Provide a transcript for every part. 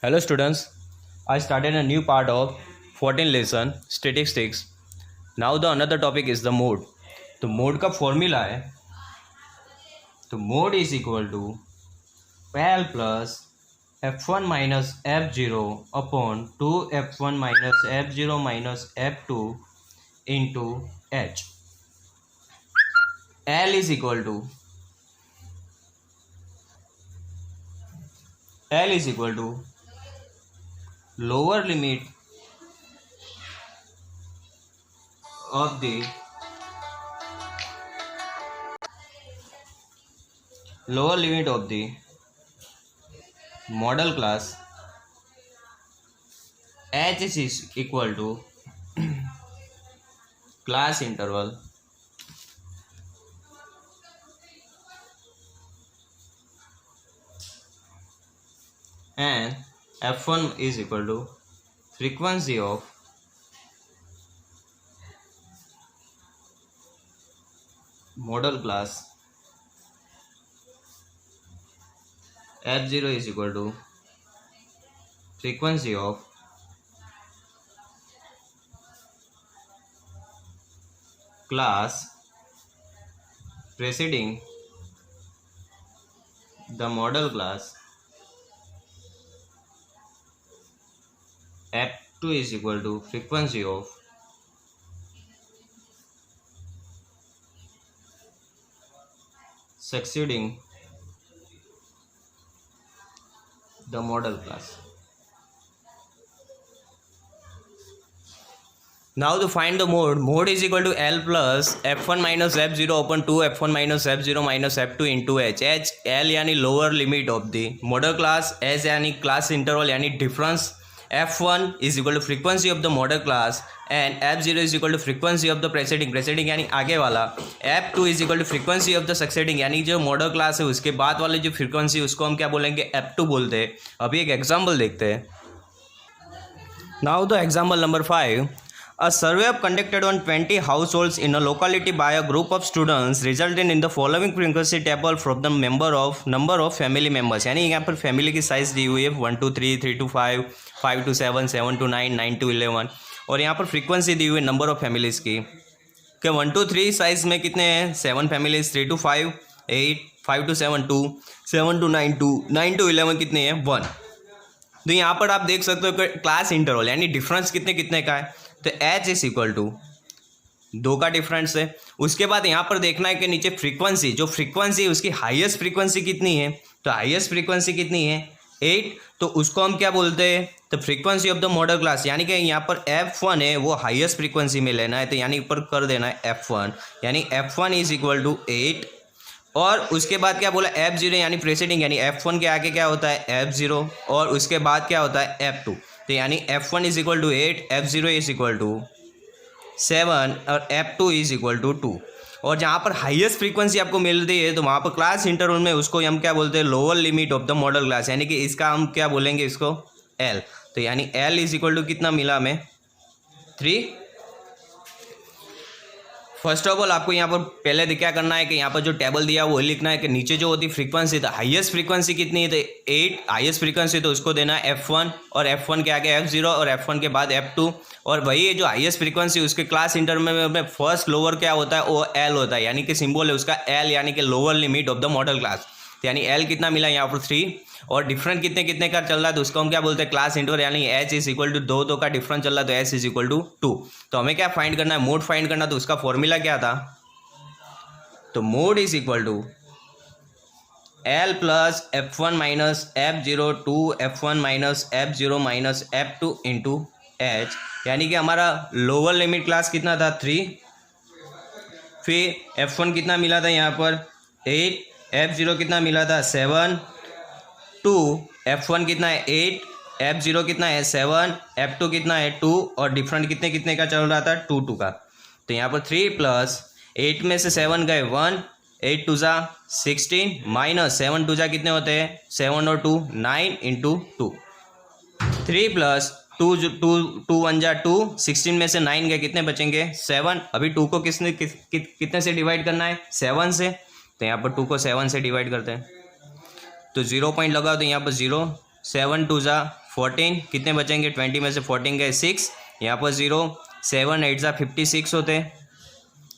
Hello students, I started a new part of 14 lesson statistics. Now the another topic is the mode. तो mode का formula है, तो mode is equal to L plus f1 minus f0 upon 2 f1 minus f0 minus f2 into h. L is equal to lower limit of the model class. H is equal to class interval and f1 is equal to frequency of model class. f0 is equal to frequency of class preceding the model class. f2 is equal to frequency of succeeding the model class. Now to find the mode is equal to L plus f1 minus f0 upon 2 f1 minus f0 minus f2 into h. h L यानी lower limit of the modal class, s यानी class interval यानी difference, f1 is equal to frequency of the modal class and f0 is equal to frequency of the preceding यानी आगे वाला, f2 is equal to frequency of the succeeding यानी जो model class है उसके बाद वाले जो फ्रीक्वेंसी उसको हम क्या बोलेंगे, f2 बोलते हैं. अभी एक एग्जाम्पल देखते हैं. Now the example number 5. A survey conducted on 20 households in a locality by a group of students resulted in the following frequency table from the number of family members. यानी यहाँ पर family की size दी हुई है 1 to 3, 3 to 5, 5 to 7, 7 to 9, 9 to 11 और यहाँ पर frequency दी हुई है नंबर ऑफ फैमिलीज़ की कि 1 to 3 साइज में कितने हैं 7 families, 3 to 5 8, 5 to 7 2, 7 to 9 2, 9 to 11 कितने हैं 1. तो यहाँ पर आप देख सकते हो कि क्लास इंटरवल यानी डिफरेंस कितने कितने का है, तो h इज इक्वल टू 2 का डिफरेंस है. उसके बाद यहाँ पर देखना है कि नीचे फ्रीक्वेंसी, जो फ्रीक्वेंसी उसकी हाईएस्ट फ्रीक्वेंसी कितनी है, तो हाईएस्ट फ्रीक्वेंसी कितनी है 8, तो उसको हम क्या बोलते हैं, तो frequency of the modal class यानी कि यहाँ पर f1 है वो हाईएस्ट फ्रीक्वेंसी में लेना है, तो यानी ऊपर कर देना है f1 यानी f1 इज इक्वल टू 8 और उसके बाद क्या बोला f0 यानी प्रेसिडिंग यानी f1 के आगे क्या होता है f0 और उसके बाद क्या होता है f2, तो यानी f1 is equal to 8, f0 is equal to 7 और f2 इज इक्वल टू 2. और जहाँ पर हाईएस्ट फ्रीक्वेंसी आपको मिलती है तो वहाँ पर क्लास इंटरवल में उसको हम क्या बोलते हैं, lower limit of the modal class यानी कि इसका हम क्या बोलेंगे इसको L, तो यानी L इज इक्वल टू कितना मिला हमें 3. फर्स्ट ऑफ ऑल आपको यहाँ पर पहले क्या करना है कि यहाँ पर जो टेबल दिया वो लिखना है कि नीचे जो होती फ्रीक्वेंसी था हाईएस्ट फ्रीक्वेंसी कितनी है, तो 8 हाईएस्ट फ्रीक्वेंसी, तो उसको देना है f1 और f1 के आगे f0 और f1 के बाद f2 और वही जो हाईएस्ट फ्रीक्वेंसी उसके क्लास इंटरवल में फर्स्ट लोअर क्या होता है वो L होता है यानी कि सिंबल है उसका L यानी कि lower limit of the modal class, तो यानी L कितना मिला यहाँ पर 3 और डिफरेंट कितने कितने का चल रहा है तो उसको हम क्या बोलते हैं क्लास इंटरवल यानी h इज इक्वल टू 2 का डिफरेंस चल रहा है तो s इज इक्वल टू 2. तो हमें क्या फाइंड करना है, मोड फाइंड करना, तो उसका फॉर्मूला क्या था, तो mode is equal to L plus f1 minus f0 2 f1 minus f0 minus f2 into h यानी कि हमारा लोअर लिमिट क्लास कितना था 3, फिर f1 कितना मिला था यहाँ पर 8, f0 कितना मिला था 7, 2 f1 कितना है 8, f0 कितना है 7, f2 कितना है 2 और डिफरेंट कितने कितने का चल रहा था 2 2 का, तो यहाँ पर 3 प्लस 8 में से 7 गए 1, 8 2 जा 16 माइनस 7 2 जा कितने होते हैं 7 और 2 9 इंटू 2, 3 प्लस 2 1 जा 2, 16 में से 9 गए कितने बचेंगे 7. अभी 2 को कितने से डिवाइड करना है 7 से, तो यहाँ पर 2 को 7 से डिवाइड करते हैं तो 0 पॉइंट लगाओ तो यहाँ पर 0, 7 2 जा 14 कितने बचेंगे, 20 में से 14 गए 6, यहाँ पर 0, 7 8 जा 56 होते,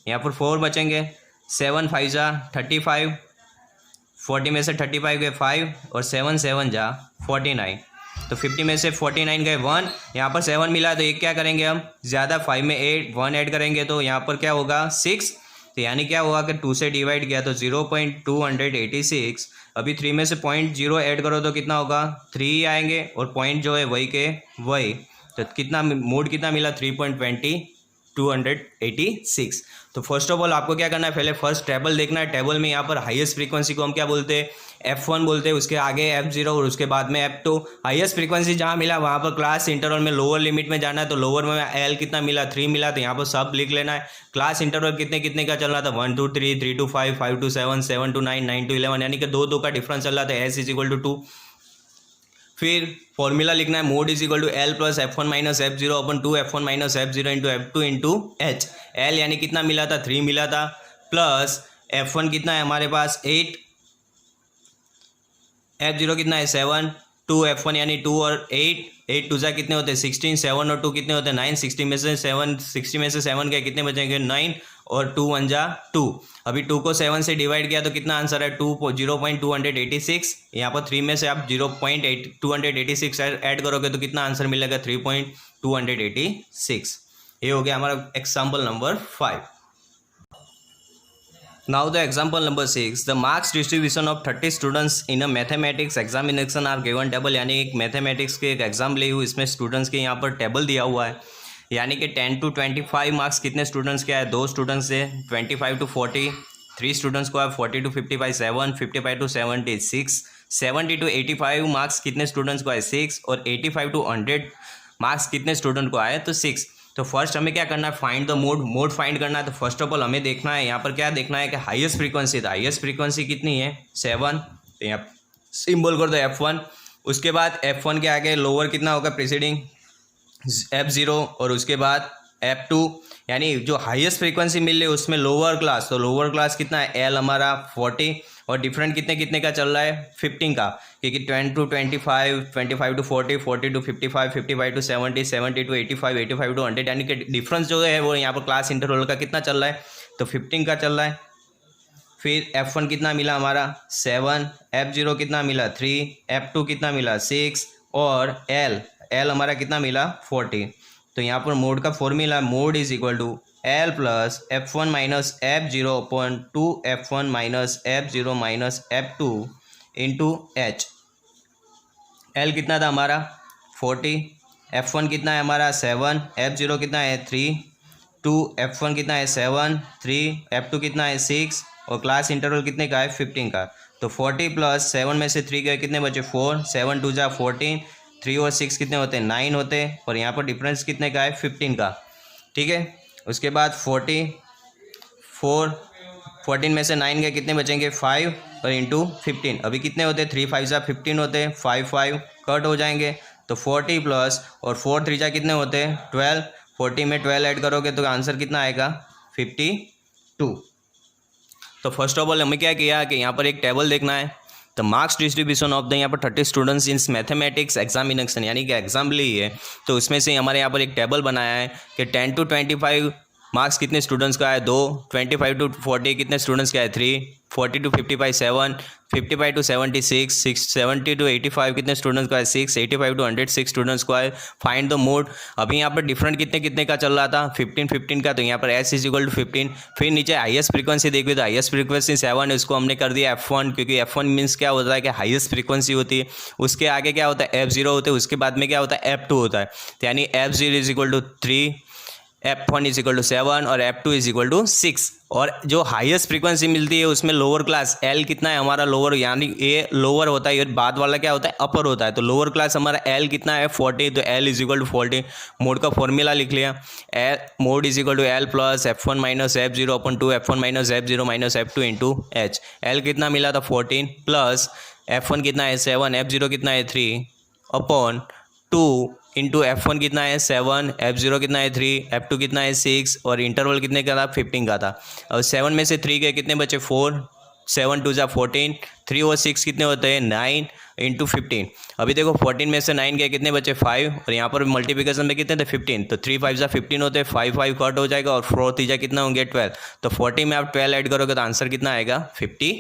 यहाँ पर 4 बचेंगे, 7 5 जा 35, 40 में से 35 गए 5 और 7 7 जा 49, तो 50 में से 49 गए 1, यहाँ पर 7 मिला तो एक क्या करेंगे हम ज़्यादा, 5 में 1 ऐड करेंगे तो यहाँ पर क्या होगा 6, तो यानी क्या होगा कि 2 से डिवाइड किया तो 0.286, अभी 3 में से 0.0 ऐड करो तो कितना होगा 3 आएंगे और पॉइंट जो है वही के वही, तो कितना मोड कितना मिला 3.286। तो फर्स्ट ऑफ ऑल आपको क्या करना है, पहले फर्स्ट टेबल देखना है, टेबल में यहाँ पर हाईएस्ट फ्रीक्वेंसी को हम क्या बोलते हैं F1 बोलते हैं, उसके आगे F0 और उसके बाद में F2। हाईएस्ट फ्रीक्वेंसी जहाँ मिला वहाँ पर क्लास इंटरवल में लोअर लिमिट में जाना है, तो लोअर में L कितना मिला 3 मिला, तो यहाँ पर सब लिख लेना है। क्लास इंटरवल कितने कितने का चल रहा था 1 2 3 3 2 5 5 2 7 7 2 9 9 2 11, यानी कि 2 2 का डिफरेंस चल रहा था, S = 2। फिर फॉर्मूला लिखना है mode = L plus F1 minus F0 अपन 2 F1 minus F0 into F2 into H। L यानी कितना मिला था 3 मिला था, प्लस F1 कितना है हमारे पास 8, F0 कितना है 7, 2 F1 यानी 2 और 8 8 2 कितने होते हैं 16, 7 और 2 कितने होते हैं 9, 60 में से 7 गए कितने बचेंगे 9 और 2 1 जा 2। अभी 2 को 7 से डिवाइड किया तो कितना आंसर है 0.286, यहाँ पर 3 में से आप 0.286 ऐड करोगे तो कितना आंसर मिलेगा 3.286। ये हो गया हमारा example number 5। Now the example number 6, the marks distribution of 30 students in a mathematics examination are given table, यानी एक मैथमेटिक्स के एक एग्जाम ली हुई, इसमें स्टूडेंट्स के यहाँ पर टेबल दिया हुआ है, यानी कि 10 to 25 मार्क्स कितने स्टूडेंट्स के आए 2 स्टूडेंट्स से, 25 to 40 3 स्टूडेंट्स को आए, 40 to 55 7, 55 to 70 6, 70 to 85 मार्क्स कितने स्टूडेंट्स को आए 6 और 85 to 100 मार्क्स कितने स्टूडेंट को आए तो 6। तो फर्स्ट हमें क्या करना है फाइंड द मोड फाइंड करना है। तो फर्स्ट ऑफ ऑल हमें देखना है यहाँ पर क्या देखना है कि हाईएस्ट फ्रीक्वेंसी, तो हाईएस्ट फ्रीक्वेंसी कितनी है 7, तो यहाँ सिंबल कर दो F1, उसके बाद F1 के आगे लोअर कितना होगा प्रीसीडिंग F0 और उसके बाद F2, यानी जो हाईएस्ट फ्रीक्वेंसी मिल रही है उसमें लोअर क्लास, तो लोअर क्लास कितना है L हमारा 40 और डिफरेंट कितने कितने का चल रहा है 15 का, क्योंकि 10 to 25, 25 to 40, 40 to 55, 55 to 70, 70 to 85, 85 to 100, यानी कि डिफरेंस जो है वो यहाँ पर क्लास इंटरवल का कितना चल रहा है तो 15 का चल रहा है। फिर F1 कितना मिला हमारा 7, F0 कितना मिला 3, F2 कितना मिला 6 और L हमारा कितना मिला 40। तो यहाँ पर मोड का formula mode = L plus F1 minus F0 upon 2 F1 minus F0 minus F2 into H। L कितना था हमारा 40, F1 कितना है हमारा 7, F0 कितना है 3, 2 F1 कितना है 7, 3 F2 कितना है 6 और क्लास इंटरवल कितने का है 15 का। तो 40 प्लस 7 में से 3 गए कितने बचे 4, 7 2 जा 14, 3 और 6 कितने होते हैं 9 होते हैं और यहाँ पर डिफरेंस कितने का है 15 का, ठीक है। उसके बाद 14 में से 9 गए कितने बचेंगे 5 और इंटू 15, अभी कितने होते हैं 3 5 जा 15 होते हैं, 5 5 कट हो जाएंगे तो 40 प्लस और 4 3 जा कितने होते हैं 12, 40 में 12 ऐड करोगे तो आंसर कितना आएगा 52। तो फर्स्ट ऑफ ऑल हमें क्या किया कि यहाँ पर एक टेबल देखना है, तो मार्क्स डिस्ट्रीब्यूशन ऑफ द यहाँ पर 30 स्टूडेंट्स इन मैथमेटिक्स एग्जामिनेशन, यानी कि एग्जाम ली है, तो उसमें से हमारे यहाँ पर एक टेबल बनाया है कि 10 to 25 मार्क्स कितने स्टूडेंट्स का है 2, 25 to 40 कितने स्टूडेंट्स का है 3, 40 to 55 7, 55 to 76 6, 70 to 85 कितने स्टूडेंट्स का है 6, 85 to 100 6 स्टूडेंट्स का है। फाइंड द मोड, अभी यहाँ पर डिफरेंट कितने कितने का चल रहा था 15 15 का, तो यहाँ पर S = 15। फिर नीचे हाईएस्ट फ्रीक्वेंसी देखिए तो हाईएस्ट फ्रीक्वेंसी 7 है, उसको हमने कर दिया F1, क्योंकि F1 मीन्स क्या होता है कि हाईएस्ट फ्रीक्वेंसी होती है, उसके आगे क्या होता है F0 होता है, उसके बाद में क्या होता है F2 होता है, तो यानी F0 = 3, F1 = 7 और F2 = 6। और जो हाईएस्ट फ्रीक्वेंसी मिलती है उसमें लोअर क्लास L कितना है हमारा लोअर, यानी ये लोअर होता है और बाद वाला क्या होता है अपर होता है, तो लोअर क्लास हमारा L कितना है 40, तो L = 40। मोड का फॉर्मूला लिख लिया, mode = L plus F1 minus F0 upon 2 F1 minus F0 minus F2 into H। L कितना मिला था 14 प्लस F1 कितना है 7, F0 कितना है 3 अपॉन 2 इंटू F1 कितना है 7, F0 कितना है 3, F2 कितना है 6 और इंटरवल कितने का था 15 का था। और 7 में से 3 गए कितने बचे 4, 7 2 जा 14, 3 और 6 कितने होते हैं 9 इंटू 15। अभी देखो 14 में से 9 गए, कितने बचे 5, और यहाँ पर मल्टीप्लिकेशन में कितने थे 15, तो 3 5 जा 15 होते हैं, 5 5 कट हो जाएगा और 4 3 जा कितना होंगे 12, तो 40 में आप 12 ऐड करोगे तो आंसर कितना आएगा 52।